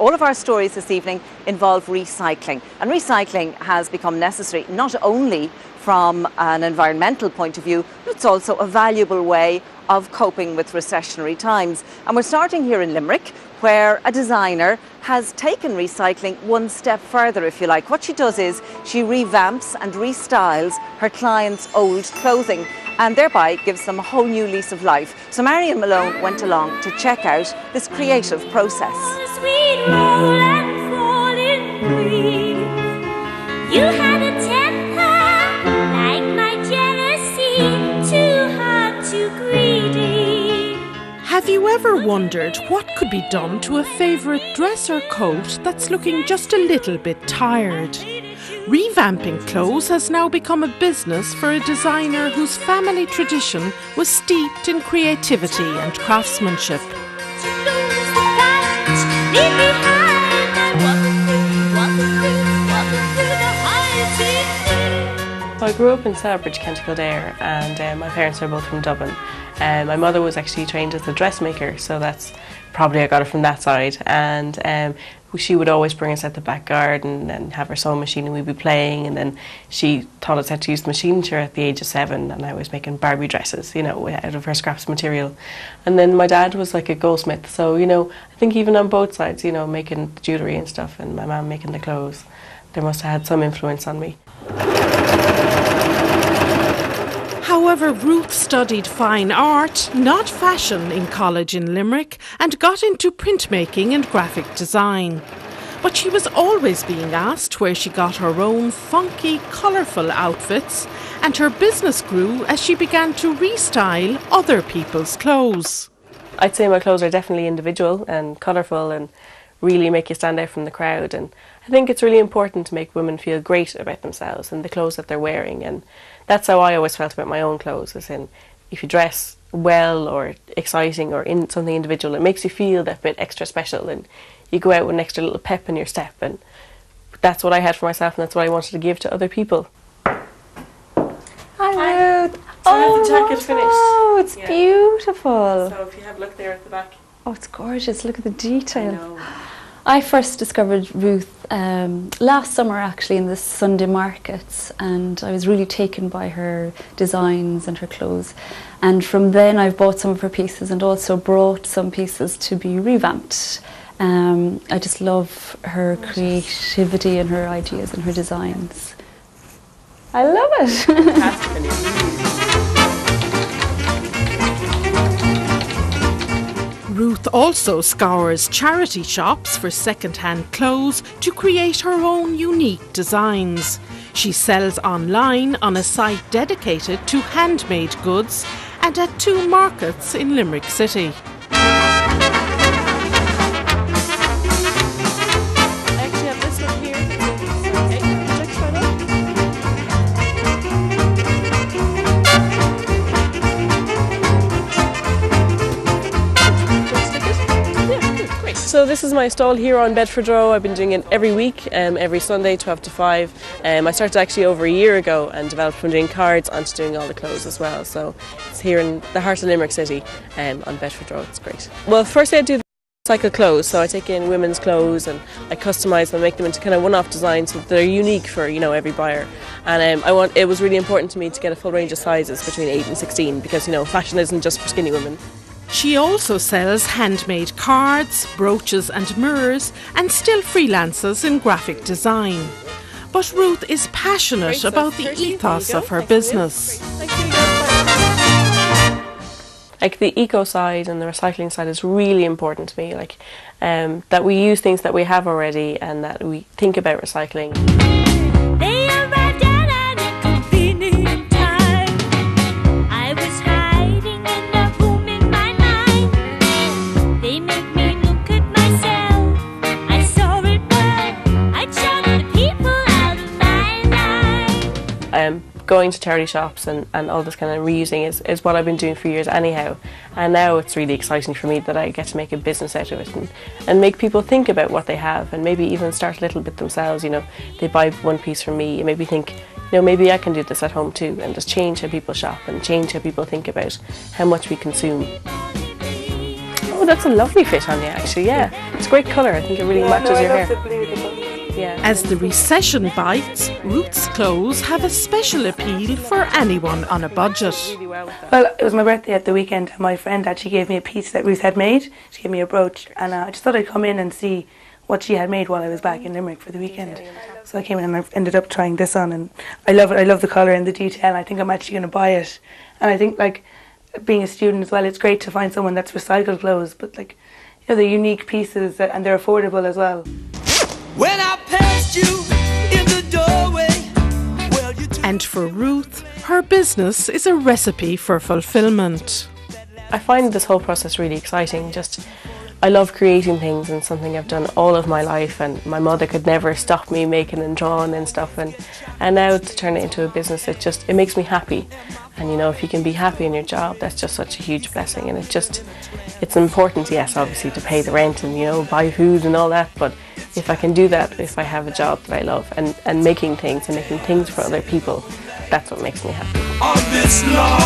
All of our stories this evening involve recycling, and recycling has become necessary not only from an environmental point of view, but it's also a valuable way of coping with recessionary times. And we're starting here in Limerick, where a designer has taken recycling one step further, if you like. What she does is she revamps and restyles her clients' old clothing and thereby gives them a whole new lease of life. So Marion Malone went along to check out this creative process. You had a temper like my jealousy, too hard, too greedy. Have you ever wondered what could be done to a favourite dress or coat that's looking just a little bit tired? Revamping clothes has now become a business for a designer whose family tradition was steeped in creativity and craftsmanship. I grew up in Celbridge, County Kildare, and my parents are both from Dublin. My mother was actually trained as a dressmaker, so that's probably I got it from that side. And she would always bring us out the back garden and have her sewing machine, and we'd be playing. And then she taught us how to use the machine at the age of 7, and I was making Barbie dresses, you know, out of her scraps material. And then my dad was like a goldsmith, so you know, I think even on both sides, you know, making jewellery and stuff, and my mum making the clothes, they must have had some influence on me. However, Ruth studied fine art, not fashion, in college in Limerick and got into printmaking and graphic design. But she was always being asked where she got her own funky, colourful outfits, and her business grew as she began to restyle other people's clothes. I'd say my clothes are definitely individual and colourful and really make you stand out from the crowd, and I think it's really important to make women feel great about themselves and the clothes that they're wearing, and that's how I always felt about my own clothes, as in if you dress well or exciting or in something individual, it makes you feel that bit extra special and you go out with an extra little pep in your step, and that's what I had for myself and that's what I wanted to give to other people. Hi Ruth! Oh, the jacket finished. Oh, it's beautiful. So if you have a look there at the back. Oh, it's gorgeous. Look at the detail. I first discovered Ruth last summer actually in the Sunday markets, and I was really taken by her designs and her clothes, and from then I've bought some of her pieces and also brought some pieces to be revamped. I just love her creativity and her ideas and her designs. I love it. Ruth also scours charity shops for second-hand clothes to create her own unique designs. She sells online on a site dedicated to handmade goods and at 2 markets in Limerick City. So this is my stall here on Bedford Row. I've been doing it every week, every Sunday 12 to 5. I started actually over a year ago and developed from doing cards onto doing all the clothes as well. So it's here in the heart of Limerick City on Bedford Row. It's great. Well, firstly I do the cycle clothes, so I take in women's clothes and I customise them, make them into kind of one-off designs so that they're unique for, you know, every buyer. And it was really important to me to get a full range of sizes between 8 and 16 because, you know, fashion isn't just for skinny women. She also sells handmade cards, brooches and mirrors, and still freelances in graphic design. But Ruth is passionate about the ethos of her business. Like the eco side and the recycling side is really important to me, like that we use things that we have already and that we think about recycling. Going to charity shops and all this kind of reusing is what I've been doing for years anyhow, and now it's really exciting for me that I get to make a business out of it and make people think about what they have and maybe even start a little bit themselves. You know, they buy one piece from me and maybe think, you know, maybe I can do this at home too, and just change how people shop and change how people think about how much we consume. Oh, that's a lovely fit on you actually, yeah. It's a great colour, I think it really matches your hair. The blue, the blue. Yeah. As the recession bites, Ruth's clothes have a special appeal for anyone on a budget. Well, it was my birthday at the weekend and my friend actually gave me a piece that Ruth had made. She gave me a brooch and I just thought I'd come in and see what she had made while I was back in Limerick for the weekend. So I came in and I ended up trying this on and I love it. I love the colour and the detail and I think I'm actually going to buy it. And I think like being a student as well, it's great to find someone that's recycled clothes, but like, you know, they're unique pieces and they're affordable as well. When I passed you in the doorway, well, you And for Ruth, her business is a recipe for fulfillment. I find this whole process really exciting. I love creating things and something I've done all of my life, and my mother could never stop me making and drawing and stuff, and now to turn it into a business, it makes me happy. And you know, if you can be happy in your job, that's just such a huge blessing. And it's important, yes, obviously, to pay the rent and, you know, buy food and all that, but if I can do that, if I have a job that I love and making things for other people, that's what makes me happy. on this long